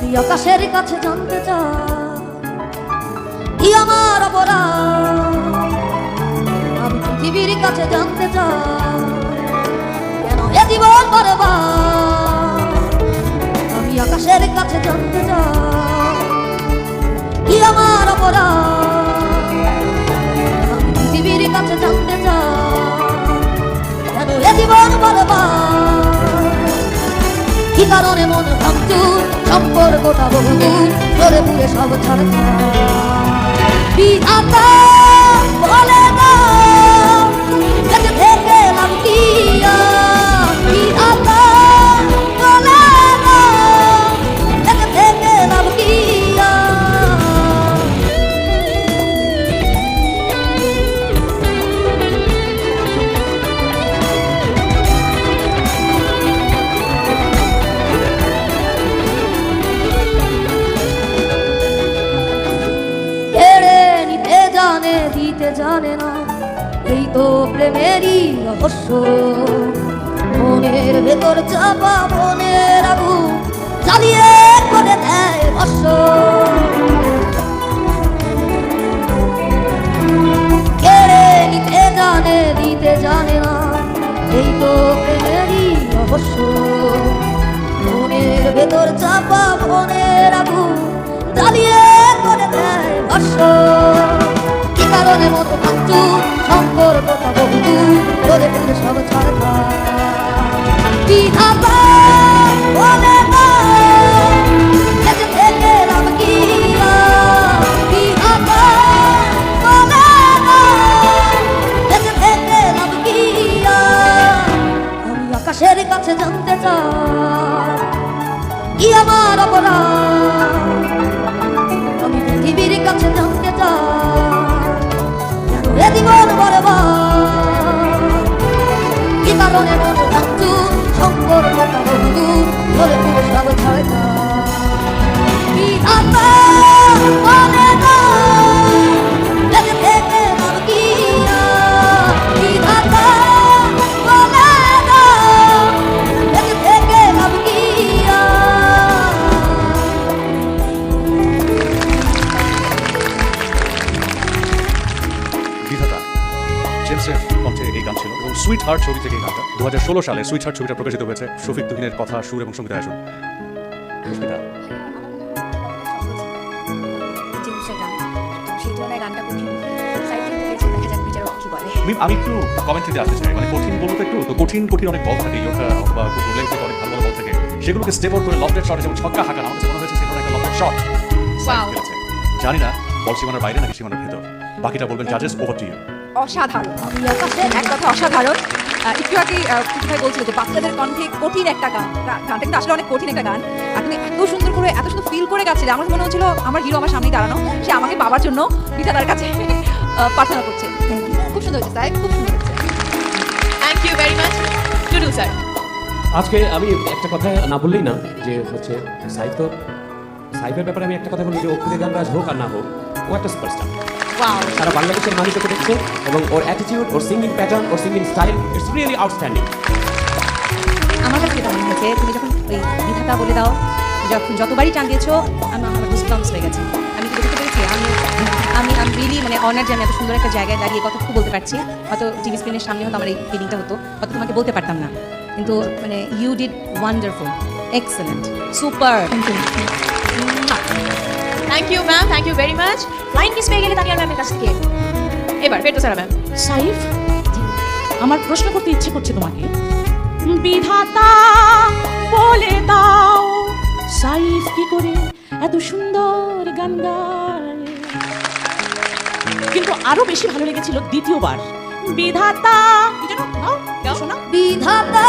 আমি আকাশের কাছে জানতে চাই কি আমার অপরাধ। আমি পৃথিবীর কাছে জানতে চাই কেন এ জীবন বরবাদ। আমি আকাশের কাছে জানতে চাই কি আমার অপরাধ। আমি পৃথিবীর কাছে জানতে চাই কেন এ জীবন বরবাদ। কি কারণে মন ভাঙচুর, সম্পর্কটা বহুদূর, ধরে পুরে সব ছাড়খাড়। বিধাতা বলে দাও বেঁচে থেকে লাভ কি আর। বিধাতা বলে দাও বেঁচে থেকে লাভ কি আর। দিতে জানে না এই তো প্রেমেরই রহস্য। মনের ভেতর চাপা মনের আগুন জ্বালিয়ে করে দেয় ভস্য। কেড়ে নিতে জানে দিতে জানে না এই তো প্রেমেরই রহস্য। মনের ভেতর চাপা মনের আগুন জ্বালিয়ে করে দেয় ভস্য। কারণে মতো ভাঙচুর, সম্পর্কটা বহুদূর, ধরে পুরে সব ছাড়খাড়। বিধাতা বলে দাও বেঁচে থেকে লাভ কি আর। বিধাতা বলে দাও বেঁচে থেকে লাভ কি আর। আমি আকাশের কাছে জানতে চাই কি আমার অপরাধ। আমি পৃথিবীর কাছে জানতে চাই এ জীবন বরবাদ। কি কারণে মন ভাঙচুর, সম্পর্কটা বহুদূর, ধরে পুরে সব ছাড়খাড়। বিধাতা বলে দাও বেঁচে থেকে লাভ কি আর। বিধাতা বলে দাও বেঁচে থেকে লাভ কি আর। বিধাতা জেমসের কণ্ঠে এই গান ছিল এবং সুইট হার্ট ছবি থেকে এই গানটা 2016 সালে সুইট হার্ট ছবিটা প্রকাশিত হয়েছে। শফিক তুহিনের কথা, সুর এবং সঙ্গীত আয়োজন। সুস্মিতা, আমি একটু কমেন্ট্রিতে আসতে চাই। মানে কঠিন বলতে একটু তো কঠিন অনেক বল থাকে ইয়োকা অথবা লেন্থ থেকে অনেক ভালো বল থাকে, সেগুলোকে স্টেপ আউট করে লফটেড শটে যেমন ছক্কা হাঁকানো আমার কাছে মনে হয়েছে সেটা একটা লফটেড শট খেলেছে। জানি না বল সীমানার বাইরে নাকি সীমানার ভেতর, বাকিটা বলবেন জাজেস। Over to you. অসাধারণ, এক কথা অসাধারণ। একটু আগে ভাই বলছিল যে বাচ্চাদের কণ্ঠে কঠিন একটা গান, গানটা কিন্তু আসলে অনেক কঠিন একটা গান। আর তুমি এত সুন্দর করে এত সুন্দর ফিল করে গেছিলে, আমার মনে হচ্ছিল আমার হিরো আমার সামনেই দাঁড়ানো, সে আমাকে বাবার জন্য বিধাতার কাছে প্রার্থনা করছে। খুব সুন্দর হয়েছে স্যার, খুব সুন্দর হয়েছে। Thank you very much Tudu sir. আজকে আমি একটা কথা না বললেই না যে হচ্ছে সাইফের ব্যাপারে আমি একটা কথা বলি যে অক্ষুদের গানরাজ হোক আর না হোক, ও একটা সুপারস্টার। সারা বাংলাদেশের মানুষ ওকে দেখছে এবং ওর অ্যাটিটিউড, ওর সিঙ্গিং প্যাটার্ন, ওর singing style it's really outstanding. আমার কাছে যেটা মনে হয়েছে, তুমি যখন ওই বিধাতা বলে দাও, যখন যতবারই টান দিয়েছো আমার গুজবাম্পস হয়ে গেছে। আমি কি বুঝতে পেরেছি, আমি রিয়েলি মানে অনার যে আমি এত সুন্দর একটা জায়গায় দাঁড়িয়ে কথা খুব বলতে পারছি। হয়তো টিভি স্ক্রিনের সামনে হয়তো আমার এই ফিলিংটা হতো, হয়তো তোমাকে বলতে পারতাম না, কিন্তু মানে you did wonderful, excellent, super. Thank you ma'am, thank you very much. Line miss পেয়ে গেলে তাকে আর ম্যামের কাছ থেকে এবার ফেরদৌসা ম্যাম। সাইফ, আমার প্রশ্ন করতে ইচ্ছে করছে তোমাকে। বিধাতা বলে দাও সাইফ কি করে এত সুন্দর গান গায়। কিন্তু আরো বেশি ভালো লেগেছিল দ্বিতীয়বার। বিধাতা, কি জানো? শোনা। বিধাতা